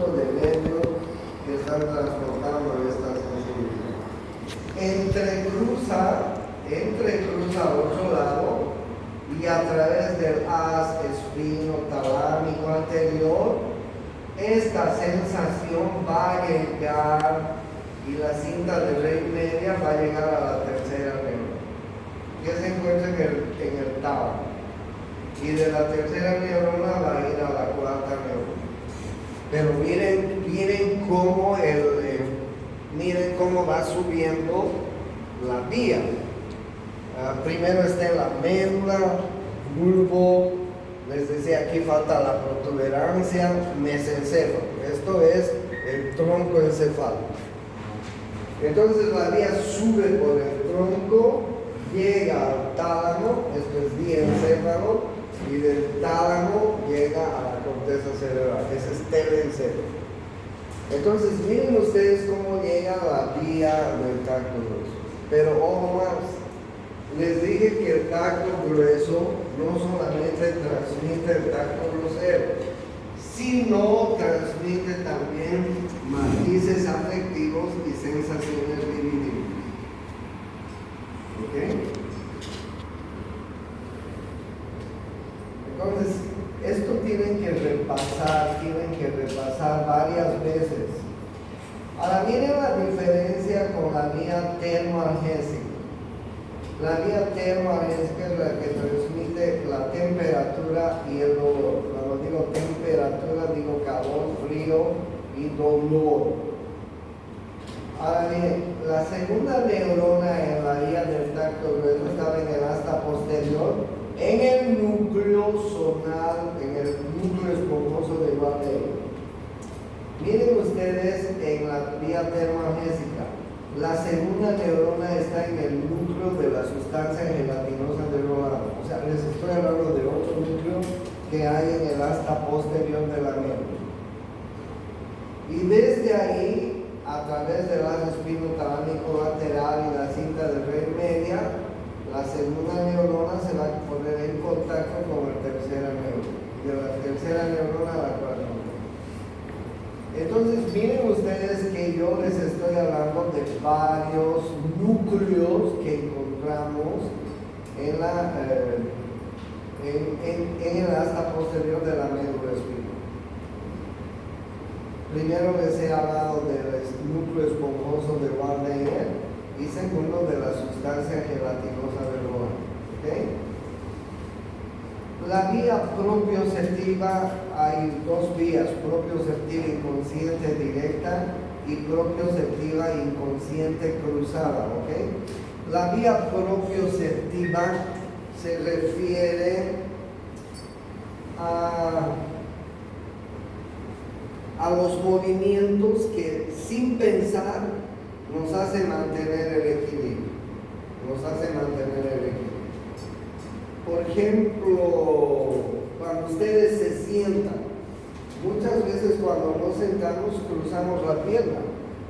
tipo de medios que están transportando esta sensibilidad. Entrecruza a otro lado y a través del haz espino talámico anterior, esta sensación va a llegar y la cinta de red media va a llegar a la tercera neurona, que se encuentra en el tálamo. Y de la tercera neurona va a ir a la cuarta neurona. Pero miren cómo va subiendo la vía. Primero está en la médula, bulbo, les decía aquí falta la protuberancia, mesencéfalo. Esto es el tronco encefálico. Entonces la vía sube por el tronco, llega al tálamo, esto es diencéfalo, y del tálamo llega a la corteza cerebral, ese es telencéfalo. Entonces miren ustedes cómo llega la vía del tacto grueso. Pero ojo más, les dije que el tacto grueso no solamente transmite el tacto grosero, sino transmite también matices afectivos y sensaciones divididas. ¿Ok? Entonces, esto tienen que repasar varias veces. Ahora miren la diferencia con la vía termoalgésica. La vía termoalgésica es la que transmite la temperatura y el dolor. Cuando digo temperatura, digo calor, frío y dolor. Ahora miren, la segunda neurona en la vía del tacto grueso estaba en el asta posterior, en el núcleo zonal, en el núcleo esponjoso de Bardet. Miren ustedes en la vía termoalgésica, la segunda neurona está en el núcleo de la sustancia gelatinosa del rolado. O sea, les estoy hablando de otro núcleo que hay en el asta posterior de la médula. Y desde ahí, a través del haz espinotalámico lateral y la cinta de red media, la segunda neurona se va a poner en contacto con la tercera neurona. De la tercera neurona a la cuarta neurona. Entonces, miren ustedes que yo les estoy hablando de varios núcleos que encontramos en el asta posterior de la médula espinal. Primero les he hablado del núcleo esponjoso de Bardet y segundo de la sustancia gelatinosa del rolado. ¿Okay? La vía propioceptiva, hay dos vías, propioceptiva inconsciente directa y propioceptiva inconsciente cruzada. ¿Okay? La vía propioceptiva se refiere a los movimientos que sin pensar nos hacen mantener el equilibrio. Por ejemplo, cuando ustedes se sientan, muchas veces cuando nos sentamos cruzamos la pierna.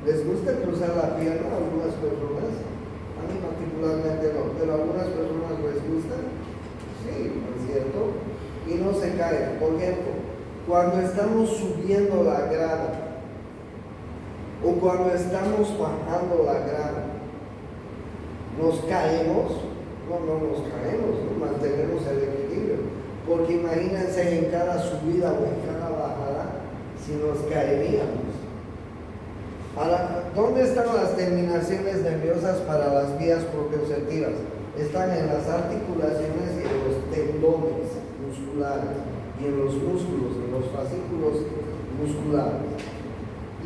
¿Les gusta cruzar la pierna a algunas personas? A mí particularmente no, pero a algunas personas les gusta. Sí, ¿no es cierto? Y no se caen. Por ejemplo, cuando estamos subiendo la grada o cuando estamos bajando la grada, ¿nos caemos? No nos caemos, ¿no? Mantenemos el equilibrio. Porque imagínense en cada subida o en cada bajada, si nos caeríamos. Ahora, ¿dónde están las terminaciones nerviosas para las vías propioceptivas? Están en las articulaciones y en los tendones musculares y en los músculos, en los fascículos musculares.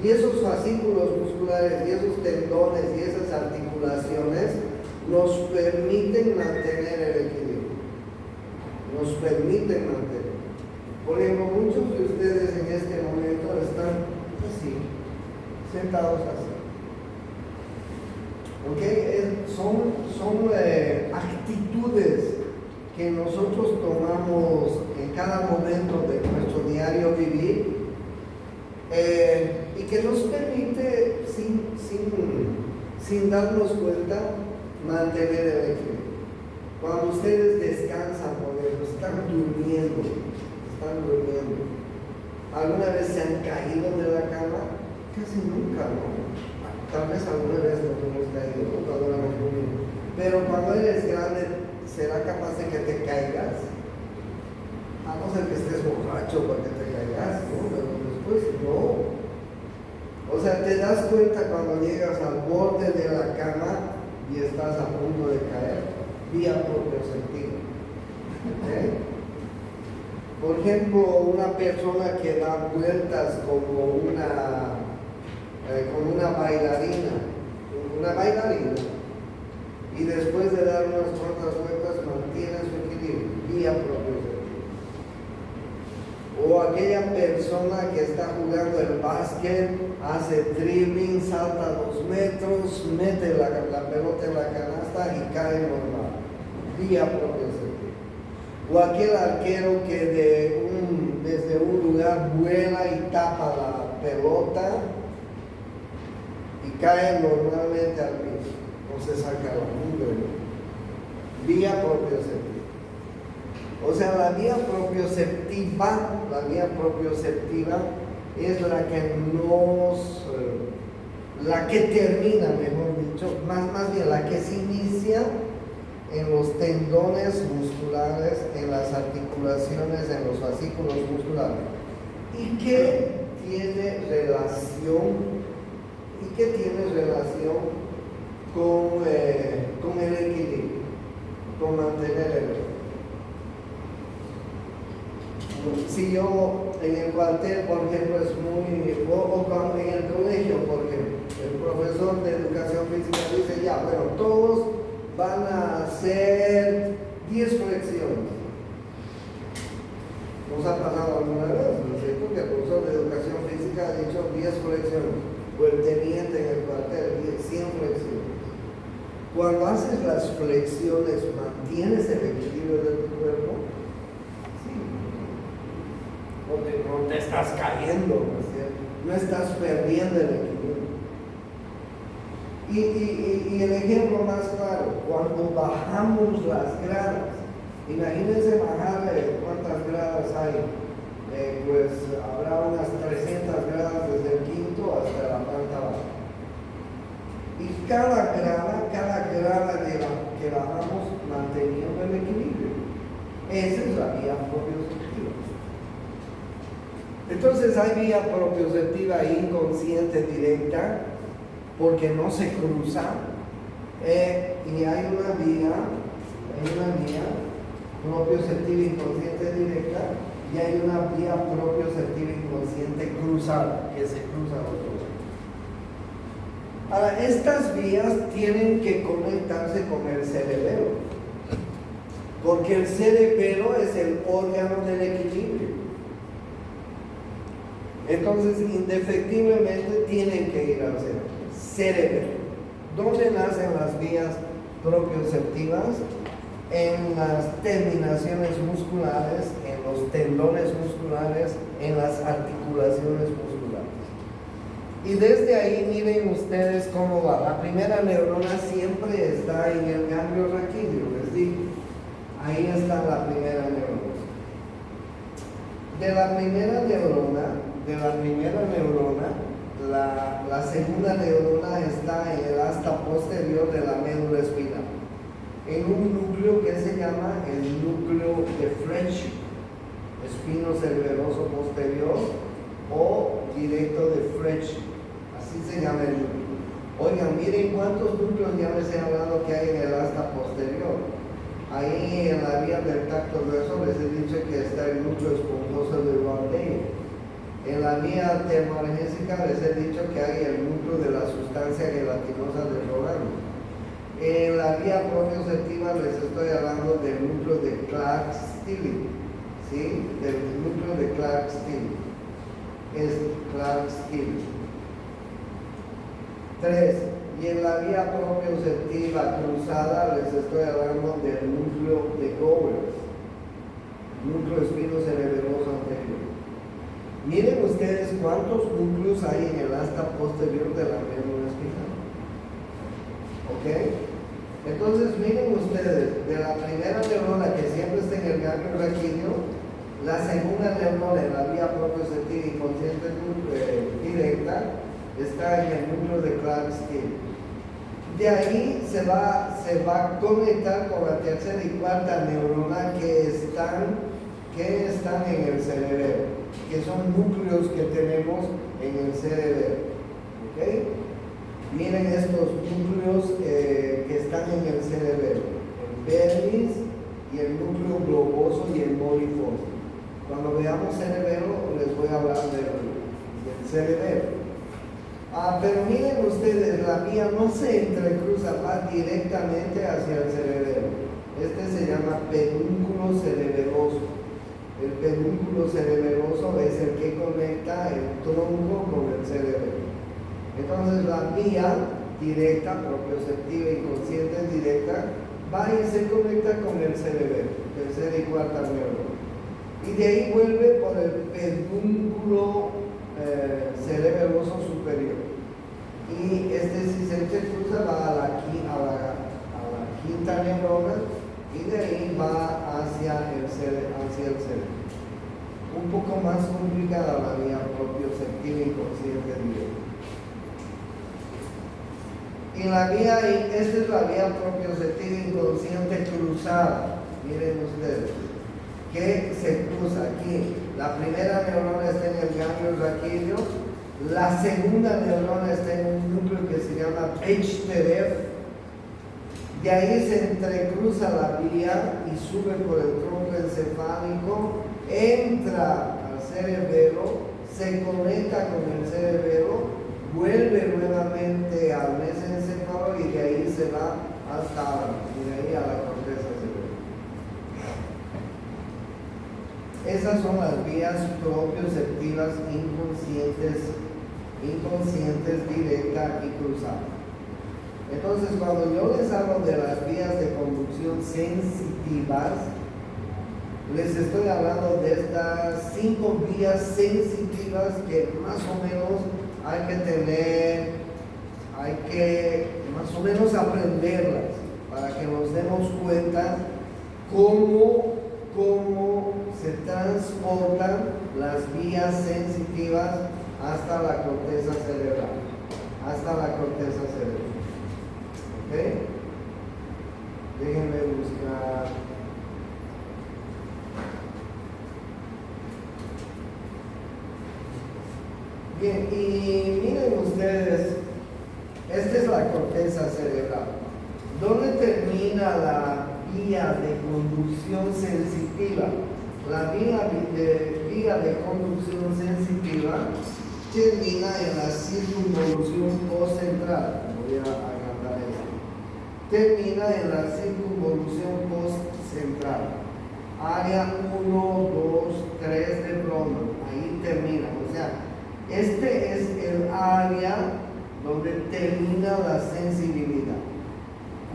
Y esos fascículos musculares y esos tendones y esas articulaciones nos permiten mantener el equilibrio. Por ejemplo, muchos de ustedes en este momento están así, sentados así. ¿Ok? Son actitudes que nosotros tomamos en cada momento de nuestro diario vivir y que nos permite, sin darnos cuenta, mantener el equilibrio. Cuando ustedes descansan, por ejemplo, están durmiendo, ¿alguna vez se han caído de la Casi nunca, ¿no? Tal vez alguna vez no te hemos caído, ¿no? Cuando éramos niños. Pero cuando eres grande, ¿será capaz de que te caigas? A no ser que estés borracho para que te caigas, ¿no? Pero después no. O sea, te das cuenta cuando llegas al borde de la cama y estás a punto de caer, vía propio sentido. ¿Okay? Por ejemplo, una persona que da vueltas como una bailarina, y después de dar unas cuantas vueltas mantiene su equilibrio, vía propio sentido. O aquella persona que está jugando el básquet, hace dribbling, salta 2 metros, mete la pelota en la canasta y cae normal, vía propio sentido. O aquel arquero que desde un lugar vuela y tapa la pelota y cae normalmente al piso, o se saca la mugre, ¿no? Vía propioceptiva. O sea, la vía propioceptiva es la que termina, mejor dicho, más bien la que se inicia en los tendones musculares, en las articulaciones, en los fascículos musculares. ¿Y qué tiene relación con el equilibrio, con mantener el equilibrio? Si yo en el cuartel, por ejemplo, o en el colegio, porque el profesor de educación física dice, ya, bueno, todos van a hacer 10 flexiones. ¿Nos ha pasado alguna vez? ¿No es cierto? Que el profesor de educación física ha dicho 10 flexiones, o el teniente en el cuartel, 100 flexiones. Cuando haces las flexiones, ¿mantienes el equilibrio de tu cuerpo? Sí. No te estás cayendo, ¿no es cierto? No estás perdiendo el equilibrio. Y el ejemplo más claro, cuando bajamos las gradas, imagínense bajar, ¿cuántas gradas hay? Pues habrá unas 300 gradas desde el quinto hasta la planta baja. Y cada grada que bajamos manteniendo el equilibrio. Esa es la vía propioceptiva. Entonces hay vía propioceptiva inconsciente directa, porque no se cruza, y hay una vía propioceptiva inconsciente directa, y hay una vía propioceptiva inconsciente cruzada, que se cruza los dos. Ahora, estas vías tienen que conectarse con el cerebelo, porque el cerebelo es el órgano del equilibrio. Entonces, indefectiblemente tienen que ir al cerebelo. ¿Dónde nacen las vías propioceptivas? En las terminaciones musculares, en los tendones musculares, en las articulaciones musculares. Y desde ahí miren ustedes cómo va. La primera neurona siempre está en el ganglio raquídeo, les digo. Ahí está la primera neurona. De la primera neurona, la segunda neurona está en el asta posterior de la médula espinal, en un núcleo que se llama el núcleo de French, espino cerebeloso posterior o directo de French, así se llama el núcleo. Oigan, miren cuántos núcleos ya les he hablado que hay en el asta posterior. Ahí en la vía del tacto grueso les he dicho que está el núcleo esponjoso de Rodin. En la vía termoanalgésica les he dicho que hay el núcleo de la sustancia gelatinosa de Rodin. En la vía propioceptiva les estoy hablando del núcleo de Clark-Stilling, ¿sí? Del núcleo de Clark-Stilling. Es Clark-Stilling. 3. Y en la vía propioceptiva cruzada les estoy hablando del núcleo de Gowers, núcleo espinocerebeloso anterior. Miren ustedes cuántos núcleos hay en el asta posterior de la médula espinal. ¿Ok? Entonces miren ustedes, de la primera neurona que siempre está en el ganglio raquídeo, la segunda neurona en la vía propioceptiva inconsciente directa, está en el núcleo de Clarke-Steele. De ahí se va a conectar con la tercera y cuarta neurona que están en el cerebelo, que son núcleos que tenemos en el cerebelo. ¿Okay? Miren estos núcleos que están en el cerebelo, el vermis y el núcleo globoso y el modifoso. Cuando veamos cerebelo les voy a hablar del cerebelo. Pero miren ustedes, la vía no se entrecruza, va directamente hacia el cerebelo. Este se llama pedúnculo cerebeloso. El pedúnculo cerebeloso es el que conecta el tronco con el cerebelo. Entonces la vía directa, propioceptiva y consciente directa, va y se conecta con el cerebelo, tercera y cuarta neurona. Y de ahí vuelve por el pedúnculo cerebeloso superior. Y si se entrecruza va a la quinta neurona y de ahí va hacia el cerebro. Un poco más complicada la vía propioceptiva y consciente directa. Y esta es la vía propioceptiva inconsciente cruzada. Miren ustedes, que se cruza aquí. La primera neurona está en el ganglio raquídeo, la segunda neurona está en un núcleo que se llama H-TRF. De ahí se entrecruza la vía y sube por el tronco encefálico, entra al cerebelo, se conecta con el cerebelo, vuelve nuevamente al mesencéfalo y de ahí se va al tálamo y de ahí a la corteza cerebral. Esas son las vías propioceptivas inconscientes, directa y cruzada. Entonces, cuando yo les hablo de las vías de conducción sensitivas, les estoy hablando de estas 5 vías sensitivas que más o menos hay que más o menos aprenderlas para que nos demos cuenta cómo se transportan las vías sensitivas hasta la corteza cerebral. ¿Ok? Déjenme buscar. Bien, y miren ustedes, esta es la corteza cerebral. ¿Dónde termina la vía de conducción sensitiva? La vía de conducción sensitiva termina en la circunvolución postcentral. Voy a agrandar esto. Termina en la circunvolución postcentral. Área 1, 2, 3 de Brodmann. Ahí termina. O sea, este es el área donde termina la sensibilidad.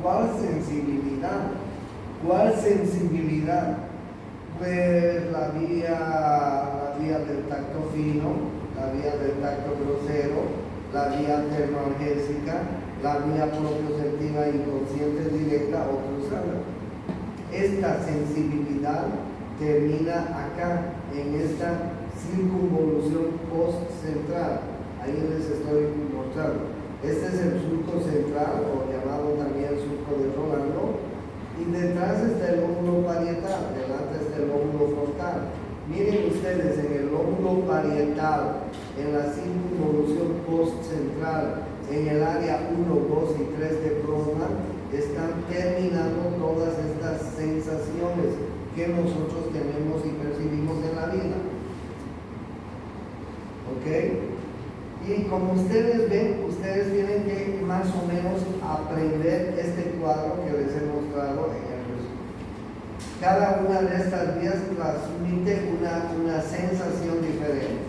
¿Cuál sensibilidad? Pues la vía del tacto fino, la vía del tacto grosero, la vía termoalgésica, la vía propioceptiva inconsciente directa o cruzada. Esta sensibilidad termina acá, en esta circunvolución postcentral. Ahí les estoy mostrando. Este es el surco central, o llamado también surco de Rolando, y detrás está el lóbulo parietal, delante está el lóbulo frontal. Miren ustedes, en el lóbulo parietal, en la circunvolución postcentral, en el área 1, 2 y 3 de Brodmann, están terminando todas estas sensaciones que nosotros tenemos y percibimos en la vida. ¿Ok? Y como ustedes ven, ustedes tienen que más o menos aprender este cuadro que les he mostrado en el resumen. Cada una de estas vías transmite una sensación diferente.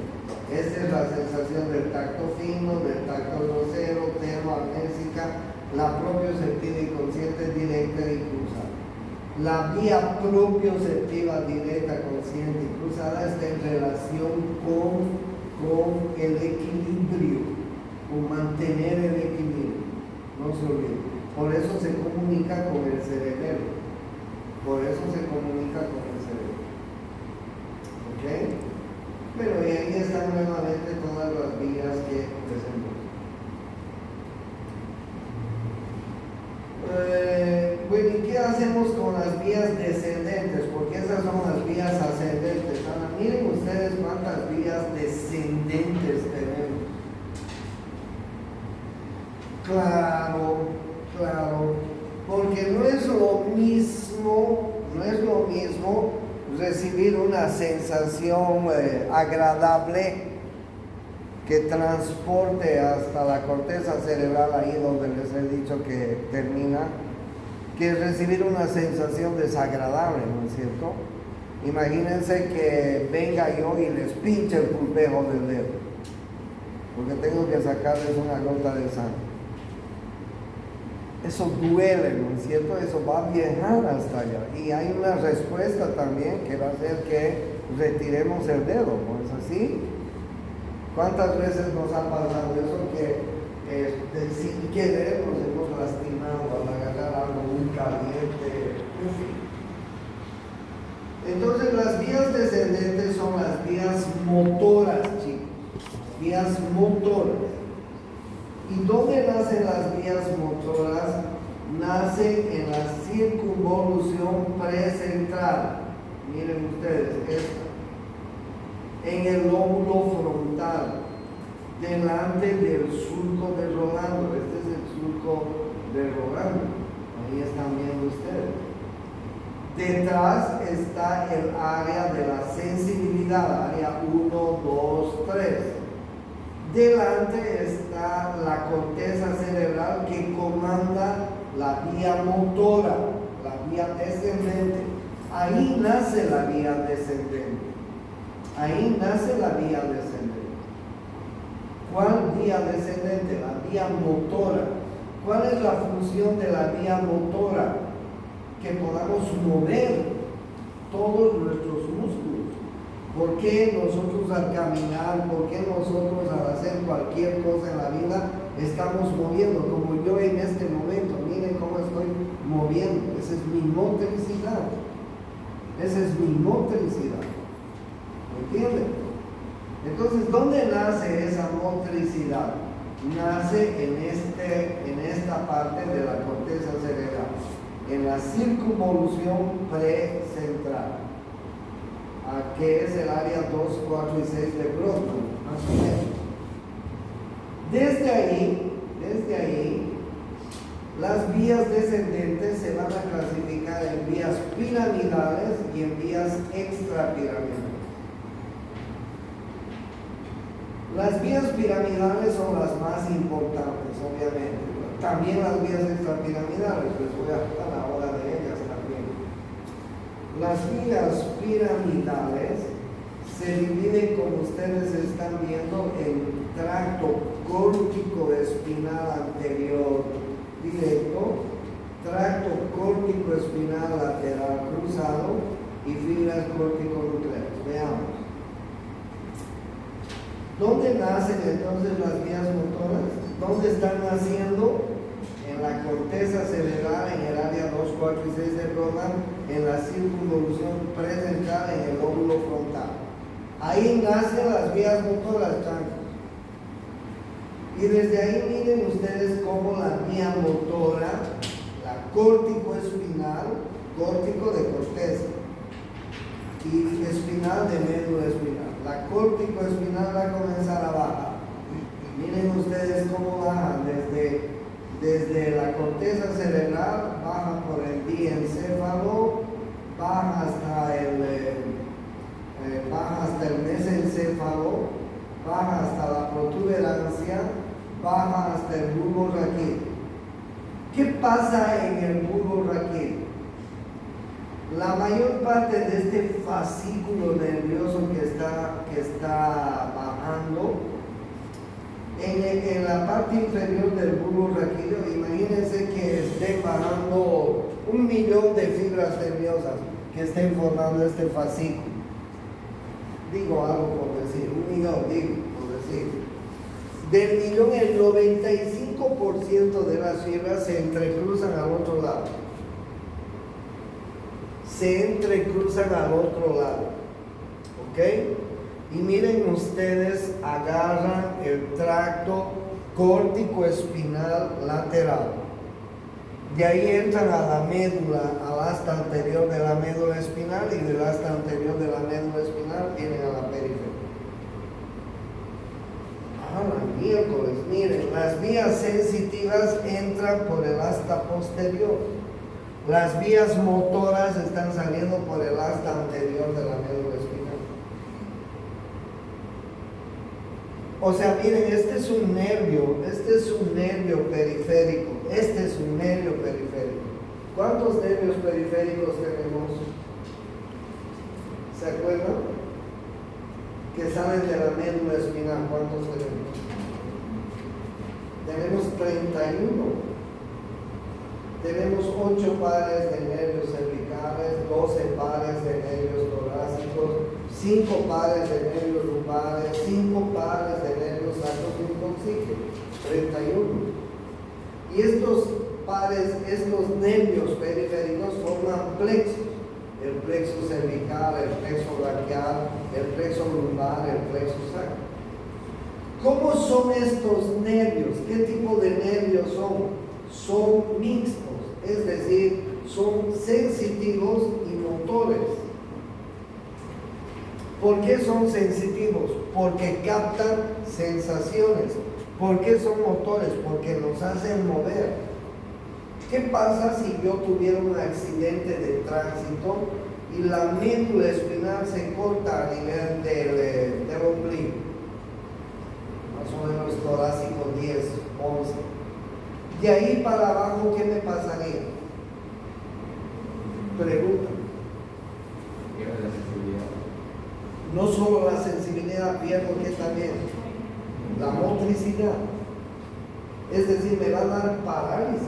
Esta es la sensación del tacto fino, del tacto grosero, termoalgésica, la propioceptiva y consciente directa y cruzada. La vía propioceptiva directa, consciente y cruzada está en relación con el equilibrio, con mantener el equilibrio. No se olviden. Por eso se comunica con el cerebelo. ¿Ok? Pero y ahí están nuevamente todas las vías que presentamos. vías descendentes tenemos? Claro, porque no es lo mismo recibir una sensación agradable que transporte hasta la corteza cerebral, ahí donde les he dicho que termina, que recibir una sensación desagradable, ¿no es cierto? Imagínense que venga yo y les pinche el pulpejo del dedo, porque tengo que sacarles una gota de sangre. Eso duele, ¿no es cierto? Eso va a viajar hasta allá. Y hay una respuesta también que va a ser que retiremos el dedo, ¿no es así? ¿Cuántas veces nos ha pasado eso que sin querer nos hemos lastimado al agarrar algo muy caliente? Entonces las vías descendentes son las vías motoras, chicos. Vías motoras. ¿Y dónde nacen las vías motoras? Nacen en la circunvolución precentral. Miren ustedes, esta. En el lóbulo frontal, delante del surco de Rolando. Este es el surco de Rolando. Ahí están viendo ustedes. Detrás está el área de la sensibilidad, área 1, 2, 3. Delante está la corteza cerebral que comanda la vía motora, la vía descendente. Ahí nace la vía descendente. Ahí nace la vía descendente. ¿Cuál vía descendente? La vía motora. ¿Cuál es la función de la vía motora? Que podamos mover todos nuestros músculos. ¿Por qué nosotros al caminar, por qué nosotros al hacer cualquier cosa en la vida estamos moviendo? Como yo en este momento, miren cómo estoy moviendo. Esa es mi motricidad. Esa es mi motricidad. ¿Me entienden? Entonces, ¿dónde nace esa motricidad? Nace en esta parte de la corteza cerebral, en la circunvolución precentral, que es el área 2, 4 y 6 de Brodmann, más o menos. Desde ahí, las vías descendentes se van a clasificar en vías piramidales y en vías extrapiramidales. Las vías piramidales son las más importantes, obviamente. También las vías extrapiramidales, les voy a hablar ahora de ellas también. Las vías piramidales se dividen, como ustedes están viendo, en tracto córtico espinal anterior directo, tracto córtico espinal lateral cruzado y fibras córtico-nucleares. Veamos. ¿Dónde nacen entonces las vías motoras? ¿Dónde están naciendo? En la corteza cerebral, en el área 2, 4 y 6 de Brodmann, en la circunvolución precentral, en el lóbulo frontal. Ahí nacen las vías motoras, chancos. Y desde ahí miren ustedes cómo la vía motora, la córtico-espinal, córtico de corteza, y espinal de médula espinal. La córtico-espinal va a comenzar a bajar. Miren ustedes cómo bajan desde la corteza cerebral, baja por el diencéfalo, baja hasta el mesencéfalo, baja hasta la protuberancia, baja hasta el bulbo raquídeo. ¿Qué pasa en el bulbo raquídeo? La mayor parte de este fascículo nervioso que está bajando, en la parte inferior del bulbo raquídeo, imagínense que estén bajando 1.000.000 de fibras nerviosas que estén formando este fascículo. Digo algo por decir, 1.000.000, digo por decir. Del millón, el 95% de las fibras se entrecruzan al otro lado. Se entrecruzan al otro lado. ¿Ok? Y miren ustedes, agarran el tracto córtico-espinal lateral. De ahí entran a la médula, al asta anterior de la médula espinal, y del asta anterior de la médula espinal vienen a la periferia. miércoles. Miren, las vías sensitivas entran por el asta posterior. Las vías motoras están saliendo por el asta anterior de la médula espinal. O sea, miren, este es un nervio periférico. Este es un nervio periférico. ¿Cuántos nervios periféricos tenemos? ¿Se acuerdan? Que salen de la médula espinal. ¿Cuántos tenemos? Tenemos 31. Tenemos 8 pares de nervios cervicales, 12 pares de nervios torácicos, 5 pares de nervios lumbares, 5 pares de nervios sacroiliacs, 31. Y estos pares, estos nervios periféricos forman plexos. El plexo cervical, el plexo braquial, el plexo lumbar, el plexo sacro. ¿Cómo son estos nervios? ¿Qué tipo de nervios son? Son mixtos, es decir, son sensitivos y motores. ¿Por qué son sensitivos? Porque captan sensaciones. ¿Por qué son motores? Porque nos hacen mover. ¿Qué pasa si yo tuviera un accidente de tránsito y la médula espinal se corta a nivel del ombligo? Más o menos torácico 10, 11. De ahí para abajo, ¿qué me pasaría? Pregunta. Pierde la sensibilidad. No solo la sensibilidad, pierdo que también la motricidad. Es decir, me va a dar parálisis.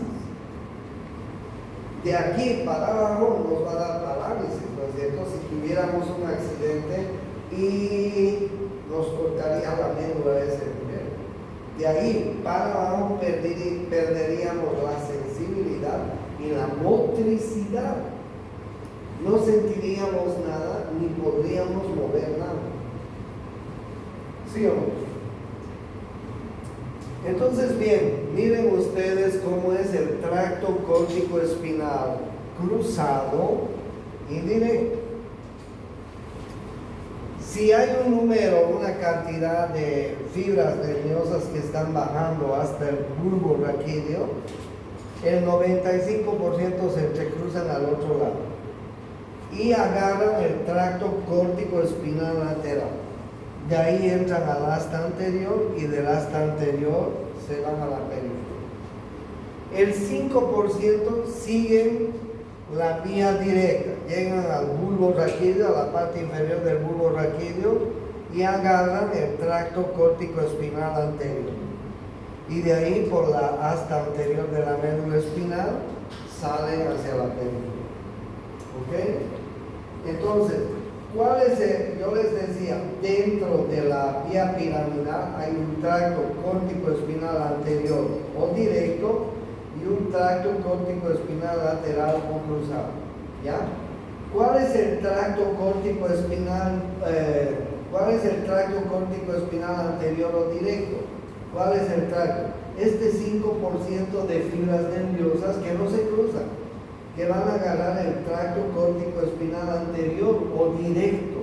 De aquí para abajo nos va a dar parálisis, ¿no es cierto? Si tuviéramos un accidente y nos cortaría la médula ese nivel. De ahí para abajo perderíamos la sensibilidad y la motricidad. No sentiríamos nada ni podríamos mover nada. ¿Sí o no? Entonces, bien, miren ustedes cómo es el tracto córtico espinal cruzado y directo. Si hay un número, una cantidad de fibras nerviosas que están bajando hasta el bulbo raquídeo, el 95% se entrecruzan al otro lado y agarran el tracto córtico espinal lateral. De ahí entran al asta anterior y del asta anterior se van a la periferia. El 5% siguen la vía directa, llegan al bulbo raquídeo, a la parte inferior del bulbo raquídeo y agarran el tracto córtico espinal anterior. Y de ahí por la asta anterior de la médula espinal salen hacia la periferia. ¿Ok? Entonces, yo les decía, dentro de la vía piramidal hay un tracto córtico espinal anterior o directo y un tracto córtico espinal lateral o cruzado. ¿Ya? ¿Cuál es el tracto córtico espinal? ¿Cuál es el tracto córtico espinal anterior o directo? ¿Cuál es el tracto? Este 5% de fibras nerviosas que no se cruzan, que van a agarrar el tracto córtico espinal anterior o directo.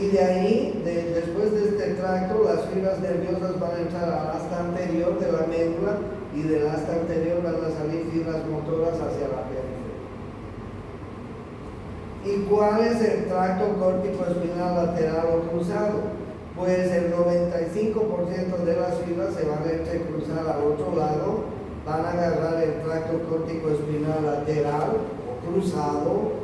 Y de ahí, después de este tracto, las fibras nerviosas van a entrar al asta anterior de la médula y del asta anterior van a salir fibras motoras hacia la periferia. ¿Y cuál es el tracto córtico espinal lateral o cruzado? Pues el 95% de las fibras se van a entrecruzar al otro lado, van a agarrar el tracto córtico espinal lateral o cruzado,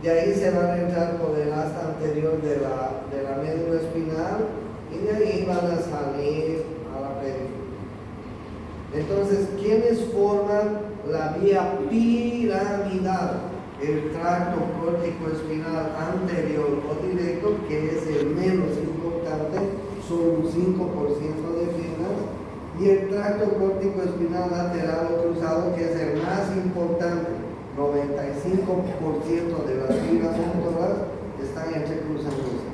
de ahí se van a entrar por el asta anterior de la médula espinal y de ahí van a salir a la periferia. Entonces, ¿quiénes forman la vía piramidal? El tracto córtico espinal anterior o directo, que es el menos importante, son un 5% de fibras, y el tracto córtico espinal lateral o cruzado, que es el más importante, 95% de las fibras motoras están entrecruzándose.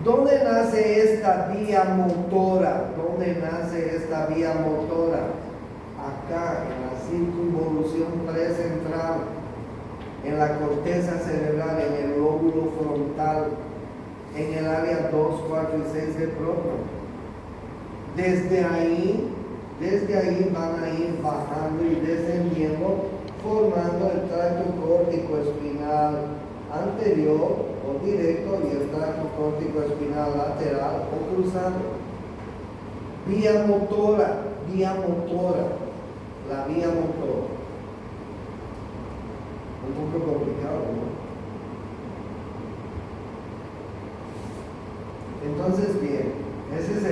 ¿Dónde nace esta vía motora? ¿Dónde nace esta vía motora? Acá, en la circunvolución precentral, en la corteza cerebral, en el lóbulo frontal, en el área 2/4 4 y 6 el prótono. Desde ahí van a ir bajando y descendiendo, formando el tracto córtico espinal anterior o directo y el tracto córtico espinal lateral o cruzado. Vía motora, la vía motora. Un poco complicado, ¿no? Entonces, bien, ese es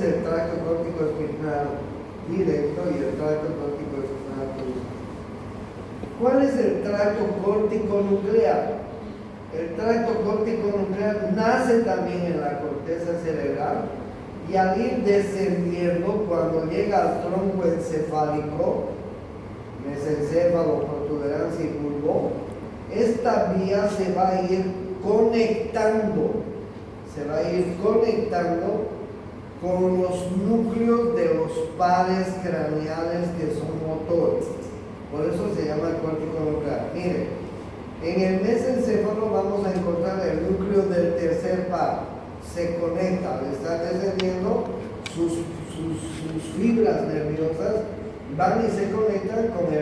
el tracto córtico espinal directo y el tracto córtico espinal cruzado. ¿Cuál es el tracto córtico nuclear? El tracto córtico nuclear nace también en la corteza cerebral y al ir descendiendo, cuando llega al tronco encefálico, mesencéfalo, protuberancia y bulbo, esta vía se va a ir conectando con los núcleos de los pares craneales que son motores. Por eso se llama córtico nuclear. Miren, en el mesencéfalo vamos a encontrar el núcleo del tercer par. Se conecta, al estar descendiendo, sus fibras nerviosas van y se conectan con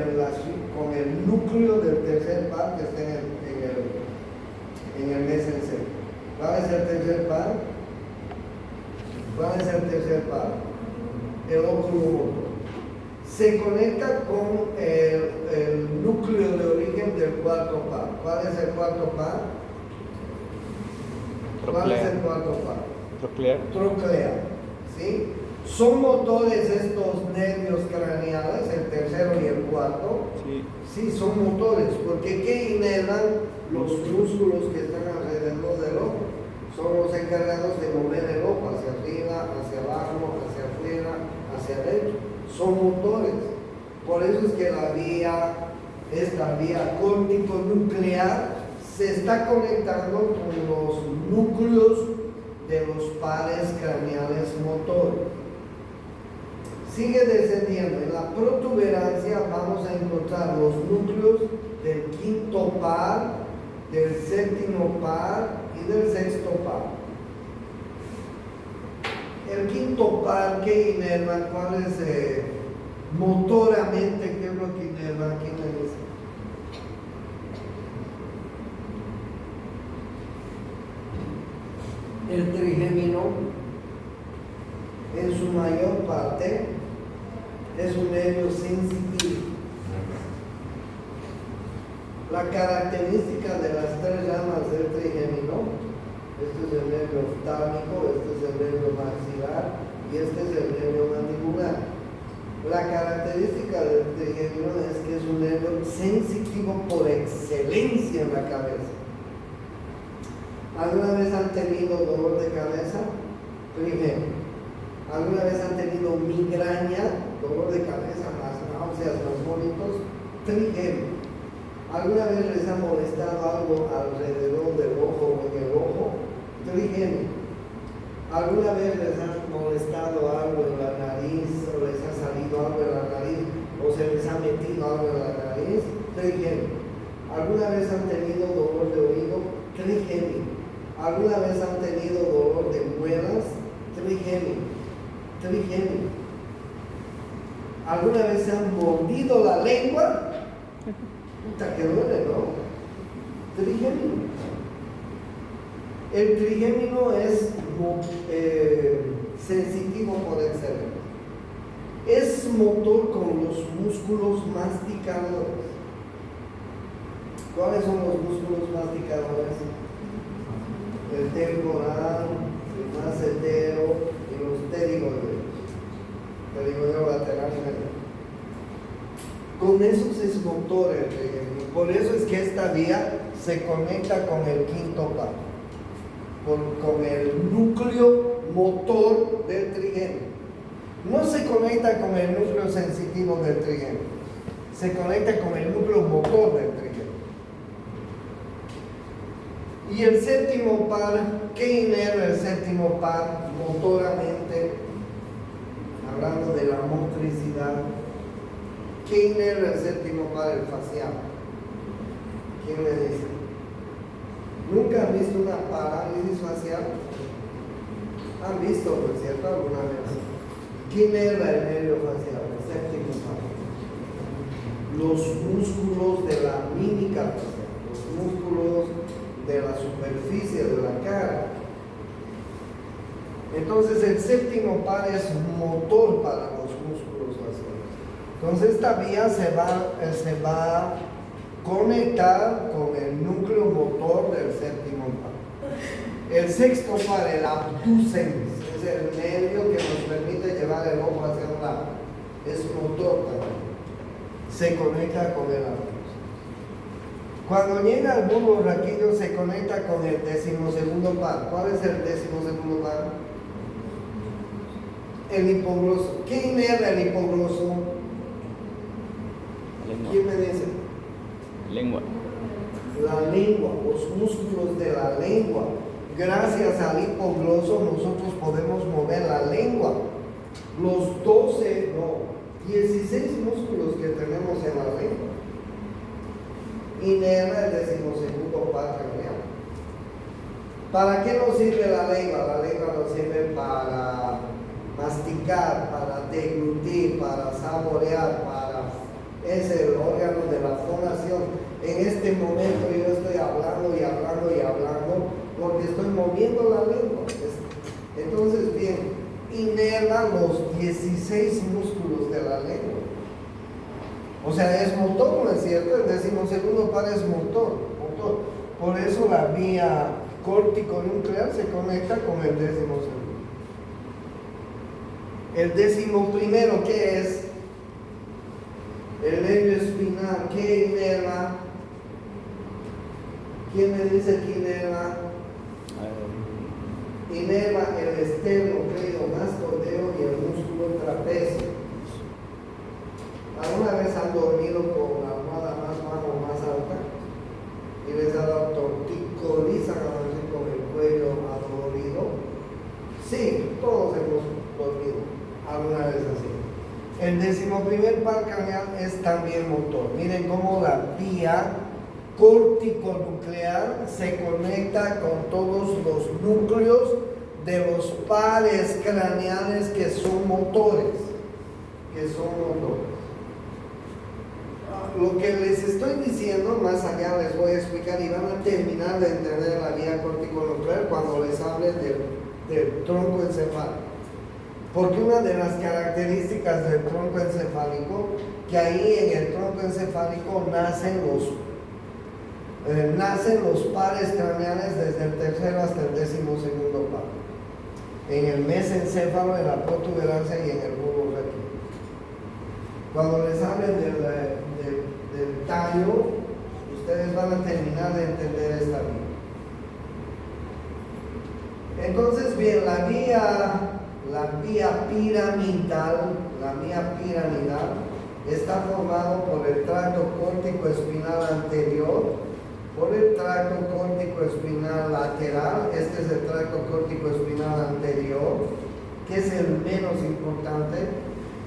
el núcleo del tercer par que está en el mesencéfalo. ¿Cuál es el tercer par? El óculo motor. Se conecta con el núcleo de origen del cuarto par. ¿Cuál es el cuarto par? Troclea. ¿Sí? Son motores estos nervios craneales, el tercero y el cuarto. Sí, son motores, porque ¿qué inervan los músculos que están alrededor del ojo? Son los encargados de mover el ojo hacia arriba, hacia abajo, hacia afuera, hacia adentro. Son motores. Por eso es que esta vía córtico-nuclear se está conectando con los núcleos de los pares craneales motores. Sigue descendiendo. En la protuberancia vamos a encontrar los núcleos del quinto par, del séptimo par y del sexto par. El quinto par, ¿qué inerva? ¿Cuál es motoramente? ¿Qué es lo que inerva? ¿Quién le dice? El trigémino, en su mayor parte, es un nervio sensitivo. La característica de las tres ramas del trigémino, este es el nervio oftálmico, este es el nervio maxilar y este es el nervio mandibular. La característica del trigémino es que es un nervio sensitivo por excelencia en la cabeza. ¿Alguna vez han tenido dolor de cabeza? Trigémino. ¿Alguna vez han tenido migraña, dolor de cabeza, más náuseas, más vómitos? Trigémino. ¿Alguna vez les ha molestado algo alrededor del ojo o en el ojo? Trigémino. ¿Alguna vez les ha molestado algo en la nariz o les ha salido algo en la nariz o se les ha metido algo en la nariz? Trigémino. ¿Alguna vez han tenido dolor de oído? Trigémino. ¿Alguna vez han tenido dolor de muelas? Trigémino. ¿Alguna vez se han mordido la lengua? Puta que duele, ¿no? Trigémino. El trigémino es sensitivo por excelencia. Es motor con los músculos masticadores. ¿Cuáles son los músculos masticadores? El temporal, el macetero y los pterigoideos. Pterigoideo lateral y medial. Con esos es motor el trigémino. Por eso es que esta vía se conecta con el quinto par, con el núcleo motor del trigémino. No se conecta con el núcleo sensitivo del trigémino, se conecta con el núcleo motor del trigémino. Y el séptimo par, ¿qué inerva el séptimo par motoramente? Hablando de la motricidad, ¿qué inerva el séptimo par? El facial. ¿Quién le dice? ¿Nunca han visto una parálisis facial? ¿Han visto, no es cierto, alguna vez? ¿Quién era el nervio facial? El séptimo facial. Los músculos de la mímica facial, los músculos de la superficie de la cara. Entonces el séptimo par es motor para los músculos faciales. Entonces esta vía se va a conectar con el núcleo motor del séptimo par. El sexto par, el abducens, es el medio que nos permite llevar el ojo hacia un lado. Es motor también. Se conecta con el abducens. Cuando llega al bulbo raquídeo se conecta con el decimosegundo par. ¿Cuál es el decimosegundo par? El hipogloso. ¿Qué inerva el hipogloso? ¿Quién me dice? Lengua. La lengua, los músculos de la lengua. Gracias al hipogloso nosotros podemos mover la lengua. Los 16 músculos que tenemos en la lengua. Inerva el decimosegundo par craneal. ¿Para qué nos sirve la lengua? La lengua nos sirve para masticar, para deglutir, para saborear, es el órgano de la fonación. En este momento yo estoy hablando y hablando y hablando porque estoy moviendo la lengua. Entonces, bien, inerva los 16 músculos de la lengua. O sea, es motor, ¿no es cierto? El decimosegundo par es motor. Por eso la vía córtico-nuclear se conecta con el decimosegundo. El decimoprimero, ¿qué es? El nervio espinal, ¿qué inerva? ¿Quién me dice que inerva? Inerva el esternocleidomastoideo y el músculo trapecio. ¿Alguna vez han dormido con la almohada más baja o más alta? Y les ha dado torticolizan con el cuello adolorido. Sí, todos hemos dormido alguna vez así. El decimoprimer par craneal es también motor. Miren cómo la vía córtico-nuclear se conecta con todos los núcleos de los pares craneales que son motores. Lo que les estoy diciendo, más allá les voy a explicar y van a terminar de entender la vía córtico-nuclear cuando les hable del tronco encefálico. Porque una de las características del tronco encefálico, que ahí en el tronco encefálico nacen los pares craneales desde el tercero hasta el decimosegundo par. En el mesencéfalo, en la protuberancia y en el bulbo raquídeo. Cuando les hablen del tallo, ustedes van a terminar de entender esta vía. Entonces, bien, la vía piramidal está formado por el tracto córtico-espinal anterior, por el tracto córtico-espinal lateral. Este es el tracto córtico-espinal anterior, que es el menos importante.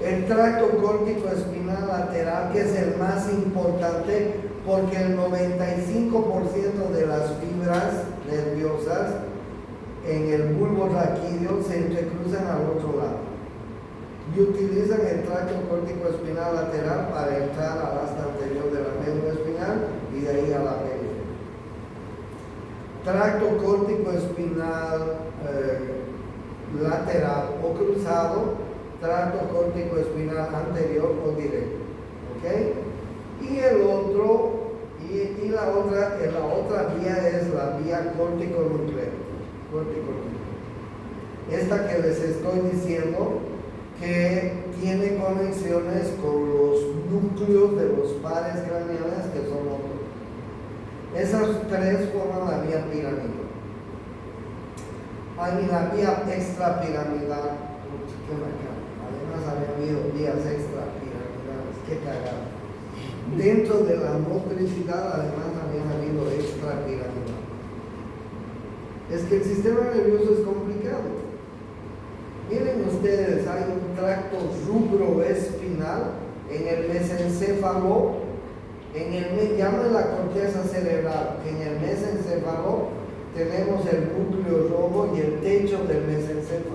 El tracto córtico-espinal lateral, que es el más importante, porque el 95% de las fibras nerviosas en el bulbo raquídeo se entrecruzan al otro lado y utilizan el tracto córtico-espinal lateral para entrar al asta anterior de la médula espinal y de ahí a la periferia. Tracto córtico-espinal lateral o cruzado, tracto córtico-espinal anterior o directo. ¿Ok? Y el otro, y la otra vía es la vía córtico-nuclear. Esta que les estoy diciendo, que tiene conexiones con los núcleos de los pares craneales que son otros. Esas tres forman la vía piramidal. Hay la vía extrapiramidal. Además había habido vías extrapiramidales. Qué cagada. Dentro de la motricidad además habían habido extrapiramidal. Es que el sistema nervioso es complicado. Miren ustedes, hay un tracto rubroespinal en el mesencéfalo, llaman la corteza cerebral. En el mesencéfalo tenemos el núcleo rojo y el techo del mesencéfalo.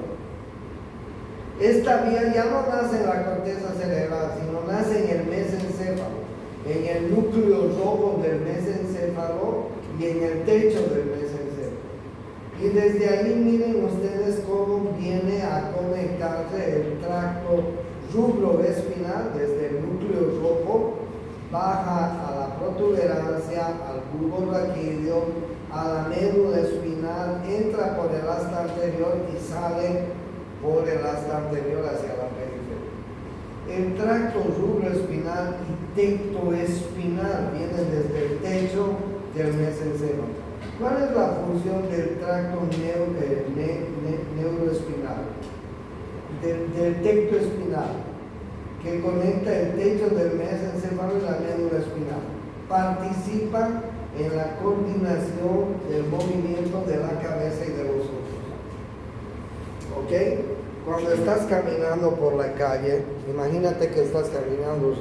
Esta vía ya no nace en la corteza cerebral, sino nace en el mesencéfalo, en el núcleo rojo del mesencéfalo y en el techo del mesencéfalo. Y desde ahí miren ustedes cómo viene a conectarse el tracto rubroespinal desde el núcleo rojo, baja a la protuberancia, al bulbo raquídeo, a la médula espinal, entra por el asta anterior y sale por el asta anterior hacia la periferia. El tracto rubroespinal y tectoespinal vienen desde el techo del mesencéfalo. ¿Cuál es la función del tracto neuroespinal? Del tectoespinal, que conecta el techo del mesencéfalo y la médula espinal. Participa en la coordinación del movimiento de la cabeza y de los ojos. ¿Ok? Cuando estás caminando por la calle, imagínate que estás caminando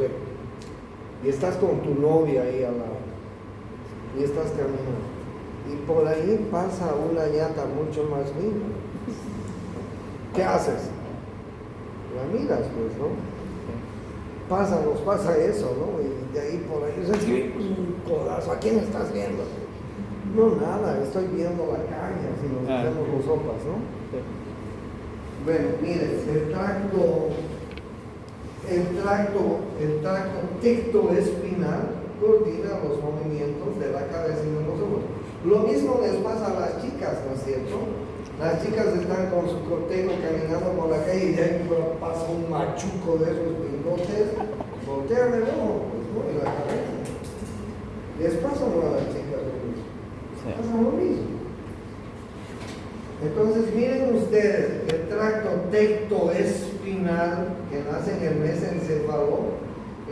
y estás con tu novia ahí al lado y estás caminando y por ahí pasa una llanta mucho más linda. ¿Qué haces? La miras, pues, ¿no? Nos pasa eso, ¿no? Y de ahí por ahí un codazo. ¿A quién estás viendo? No, nada, estoy viendo la calle, así nos hacemos los sopas, ¿no? Sí. Bueno, miren, el tracto tectoespinal coordina los movimientos de la cabeza y de los ojos. Lo mismo les pasa a las chicas, ¿no es cierto? Las chicas están con su cortejo caminando por la calle y de ahí pasa un machuco de esos bigotes, voltean el ojo, pues, ¿no? Y la cabeza. Les pasa a las chicas lo mismo. Sí. Pasa lo mismo. Entonces miren ustedes, el tracto tectoespinal que nace en el mesencéfalo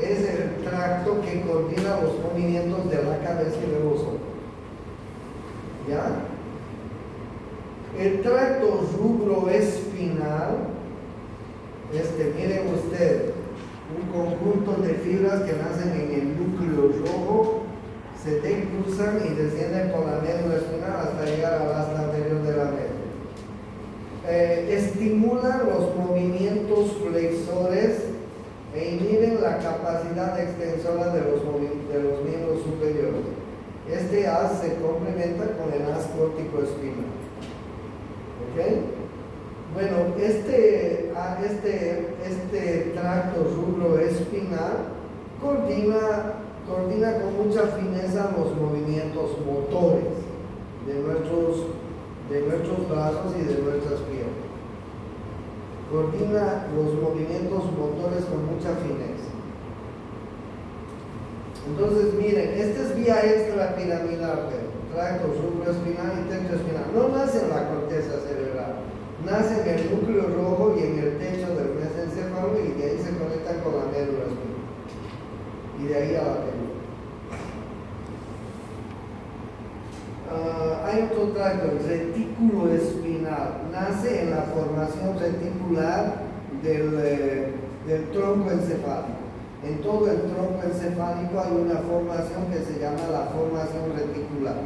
es el tracto que coordina los movimientos de la cabeza y de los ojos. ¿Ya? El tracto rubroespinal, miren ustedes, un conjunto de fibras que nacen en el núcleo rojo, se decruzan y descienden por la médula espinal hasta llegar al asta anterior de la médula. Estimulan los movimientos flexores e inhiben la capacidad extensora de los miembros superiores. Este haz se complementa con el haz corticoespinal. ¿Ok? Bueno, este tracto rubroespinal coordina con mucha fineza los movimientos motores de nuestros brazos y de nuestras piernas. Coordina los movimientos motores con mucha fineza. Entonces, miren, esta es vía extrapiramidal, tracto rubroespinal y tectoespinal. No nace en la corteza cerebral, nace en el núcleo rojo y en el techo del mesencéfalo y de ahí se conectan con la médula espinal. Y de ahí a la médula. Hay otro tracto, el retículo espinal. Nace en la formación reticular del tronco encefálico. En todo el tronco encefálico hay una formación que se llama la formación reticular.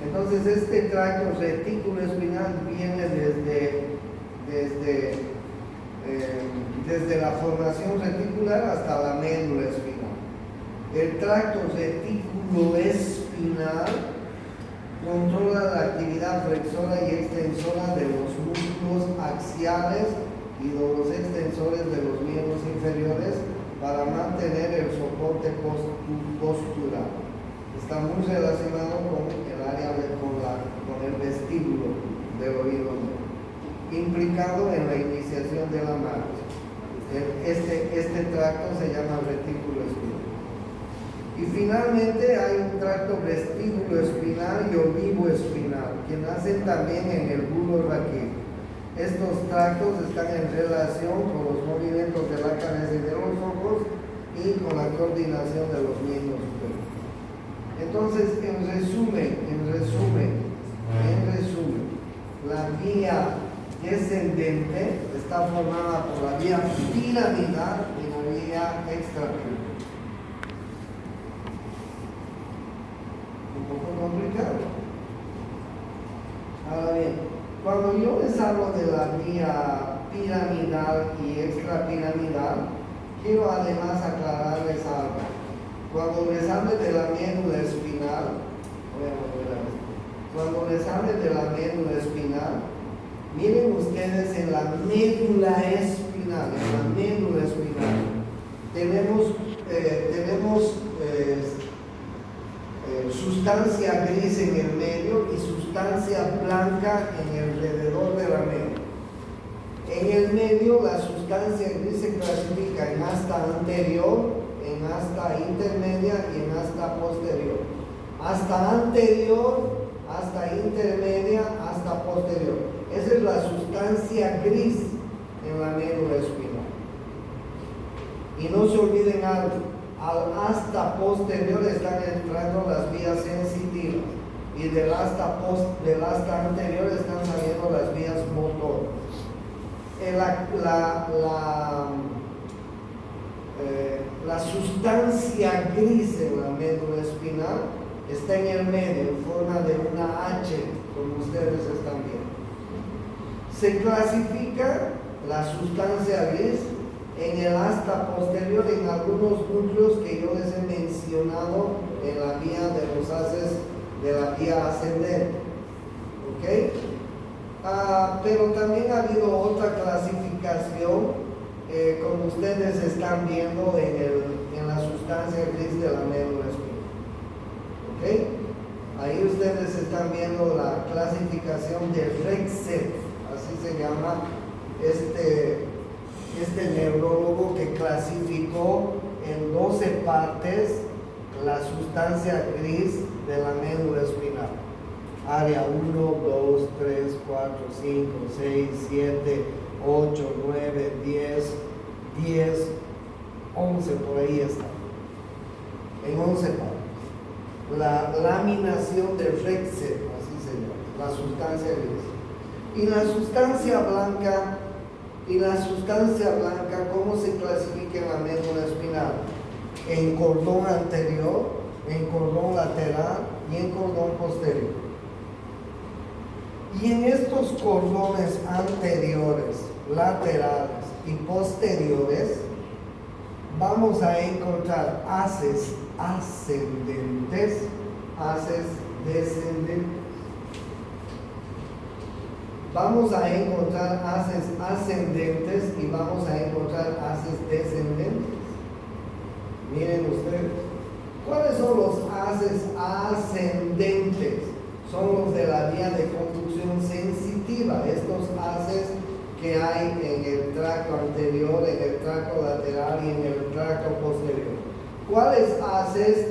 Entonces este tracto retículo espinal viene desde la formación reticular hasta la médula espinal. El tracto retículo espinal controla la actividad flexora y extensora de los músculos axiales y de los extensores de los miembros inferiores para mantener el soporte postural. Está muy relacionado con el área con el vestíbulo del oído, implicado en la iniciación de la marcha. Este tracto se llama retículo espinal. Y finalmente hay un tracto vestíbulo espinal y oblivo espinal, que nacen también en el bulbo raquídeo. Estos tractos están en relación con los movimientos de la cabeza y de los ojos y con la coordinación de los miembros superiores. Entonces, en resumen, la vía descendente está formada por la vía piramidal y la vía extrapiramidal. Un poco complicado. Ahora bien, Cuando yo les hablo de la vía piramidal y extrapiramidal, quiero además aclararles algo. Cuando les hable de la médula espinal, miren ustedes en la médula espinal, tenemos sustancia gris en el medio y sustancia blanca en el alrededor de la médula. En el medio la sustancia gris se clasifica en asta anterior, en asta intermedia y en asta posterior. Asta anterior, asta intermedia, asta posterior. Esa es la sustancia gris en la médula espinal. Y no se olviden algo, al asta posterior están entrando las vías sensitivas y del asta anterior están saliendo las vías motoras. La sustancia gris en la médula espinal está en el medio, en forma de una H, como ustedes están viendo. Se clasifica la sustancia gris en el asta posterior en algunos núcleos que yo les he mencionado en la vía de los haces de la vía ascendente. ¿Ok? Pero también ha habido otra clasificación, como ustedes están viendo en la sustancia gris de la médula espinal. ¿Ok? Ahí ustedes están viendo la clasificación de Rexed, así se llama este neurólogo que clasificó en 12 partes la sustancia gris de la médula espinal. Área 1, 2, 3, 4, 5, 6, 7, 8, 9, 10, 11, por ahí está. En 11 partes. La laminación de Rexed, así se llama, la sustancia gris. Y la sustancia blanca, ¿cómo se clasifica en la médula espinal? En cordón anterior, en cordón lateral y en cordón posterior. Y en estos cordones anteriores, laterales y posteriores, vamos a encontrar haces ascendentes, haces descendentes. Vamos a encontrar haces ascendentes y vamos a encontrar haces descendentes. Miren ustedes, ¿cuáles son los haces ascendentes? Son los de la vía de conducción sensitiva, estos haces que hay en el tracto anterior, en el tracto lateral y en el tracto posterior. ¿Cuáles haces?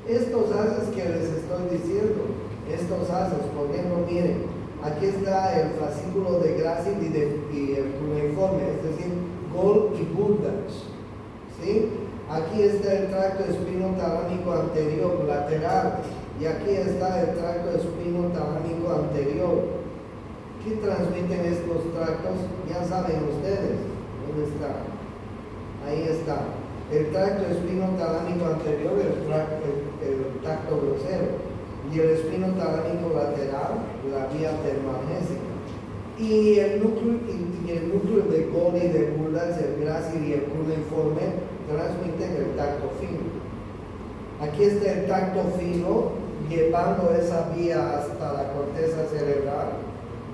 Estos haces que les estoy diciendo, estos haces, por ejemplo, miren, aquí está el fascículo de Gracil y el cuneiforme, es decir, Gol y Burdach, ¿sí? Aquí está el tracto espinotalámico anterior, lateral, y aquí está el tracto espinotalámico anterior. ¿Qué transmiten estos tractos? Ya saben ustedes, ¿dónde está? Ahí está. El tracto espinotalámico anterior, el tacto grosero, y el espinotalámico lateral, la vía termalgésica. Y el núcleo de Gol y de Burdach, el Gracil y el cuneiforme transmiten el tacto fino. Aquí está el tacto fino llevando esa vía hasta la corteza cerebral,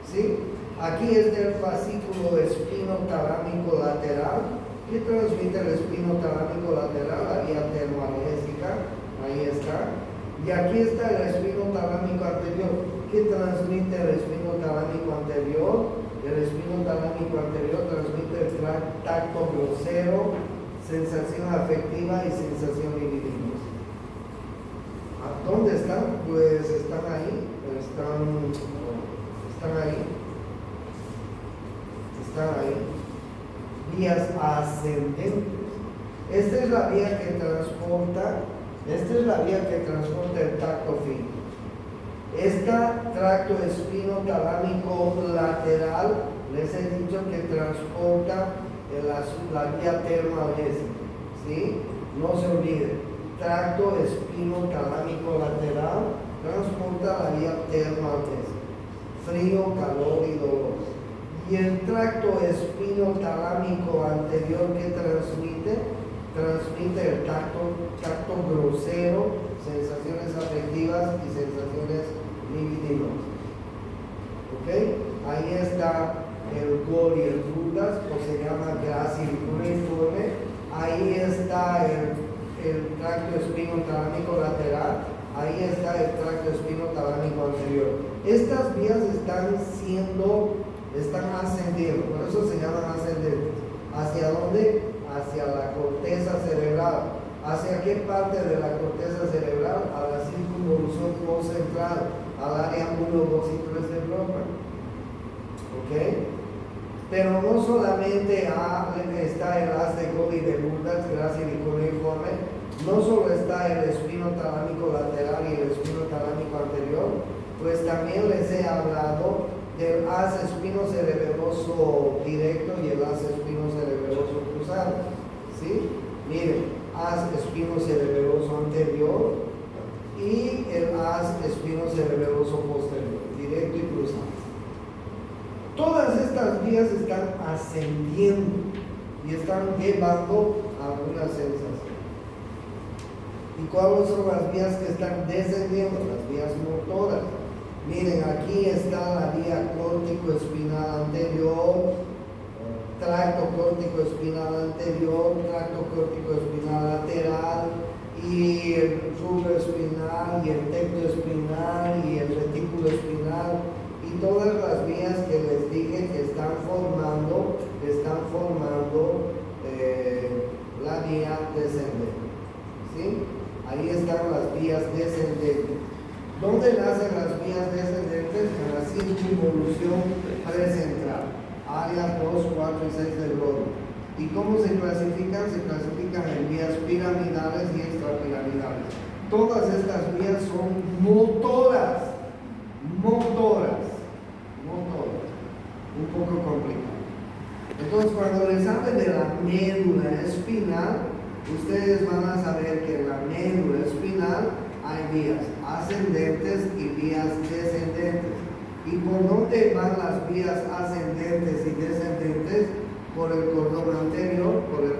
¿sí? Aquí está el fascículo espinotalámico lateral. ¿Qué transmite el espinotalámico lateral? La vía termalgésica, ahí está. Y aquí está el espinotalámico anterior. ¿Qué transmite el espinotalámico anterior? El espinotalámico anterior transmite el tacto grosero, sensación afectiva y sensación libidinosa. ¿Dónde están? Pues están ahí. Están ahí. Vías ascendentes. Esta es la vía que transporta el tacto fino. Esta tracto espinotalámico lateral, les he dicho que transporta la vía termalgésica, ¿sí? No se olviden. Tracto espinotalámico lateral transporta la vía termalgésica. frío, calor y dolor. Y el tracto espinotalámico anterior que transmite el tacto grosero, sensaciones afectivas y sensaciones libidinales. ¿Ok? Ahí está el gol y el rudas, o se llama grácil cuneiforme. Ahí está el tracto espinotalámico lateral. Ahí está el tracto espinotalámico anterior. Estas vías están ascendiendo, por eso se llaman ascendentes. ¿Hacia dónde? Hacia la corteza cerebral. ¿Hacia qué parte de la corteza cerebral? A la circunvolución concentral, al área 1, 2 y 3 del Broca. ¿Ok? Pero no solamente está el haz de Golgi de Murdas, grácil y cuneiforme, no solo está el espinotalámico lateral y el espinotalámico anterior, pues también les he hablado del haz espinocerebeloso directo y el haz espinocerebeloso cruzado. ¿Sí? Miren, haz espinocerebeloso anterior y el haz espinocerebeloso posterior, directo y cruzado. Todas estas vías están ascendiendo y están llevando a una sensación. ¿Y cuáles son las vías que están descendiendo? Las vías motoras. Miren, aquí está la vía córtico-espinal anterior, tracto córtico-espinal anterior, tracto córtico-espinal lateral, y el rubro espinal, y el tecto espinal, y el retículo espinal, y todas las vías que les dije que están formando la vía descendente. ¿Sí? Ahí están las vías descendentes. ¿Dónde nacen las vías descendentes? En la circunvolución precentral, áreas 2, 4 y 6 del globo. ¿Y cómo se clasifican? Se clasifican en vías piramidales y extrapiramidales. Todas estas vías son motoras. Un poco complicado. Entonces, cuando les hable de la médula espinal, ustedes van a saber que en la médula espinal hay vías ascendentes y vías descendentes. ¿Y por dónde van las vías ascendentes y descendentes? Por el cordón anterior, por el